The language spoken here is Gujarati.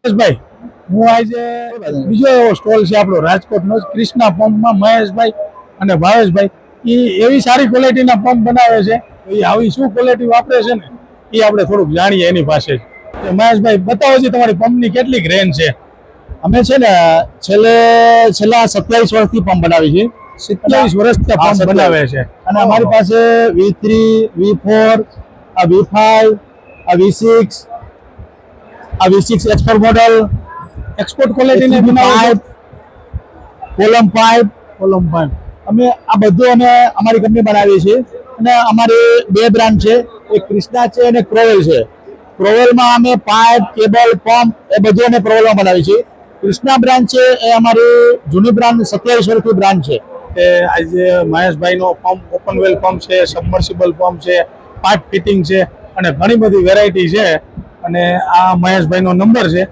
ભાઈ હું આજે બીજો એવો સ્ટોલ છે આપણો રાજકોટનો ક્રિષ્ના પંપમાં મહેશભાઈ અને ભાવેશભાઈ એવી સારી ક્વોલિટીના પંપ બનાવે છે. એ આવી શું ક્વોલિટી વાપરે છે ને એ આપણે થોડુંક જાણીએ એની પાસે. મહેશભાઈ બતાવો છે તમારી પંપની કેટલીક રેન્જ છે? અમે છે ને છેલ્લા 27 વર્ષથી પંપ બનાવી છે. 27 વર્ષથી પંપ બનાવે છે અને અમારી પાસે V3, V4, V5, V6, V6 export model, export ક્વોલિટીની બનાવે કોલમ 5. અમે આ બધું અમે અમારી કંપની બનાવીએ છીએ અને અમારી બે બ્રાન્ડ છે, એક ક્રિષ્ના છે અને ક્રોવેલ છે. ક્રોવેલમાં અમે પાઇપ, કેબલ, પંપ એ બધું અમે ક્રોવેલમાં બનાવીએ છીએ. ક્રિષ્ના બ્રાન્ડ છે એ અમારી જૂની બ્રાન્ડ 27 વર્ષની બ્રાન્ડ છે. કે આજે મહેશભાઈનો પંપ ઓપન વેલ પંપ છે, સબમર્સિબલ પંપ છે, પાઇપ ફિટિંગ છે અને ઘણી બધી વેરાયટી છે. અને આ મહેશભાઈનો નંબર છે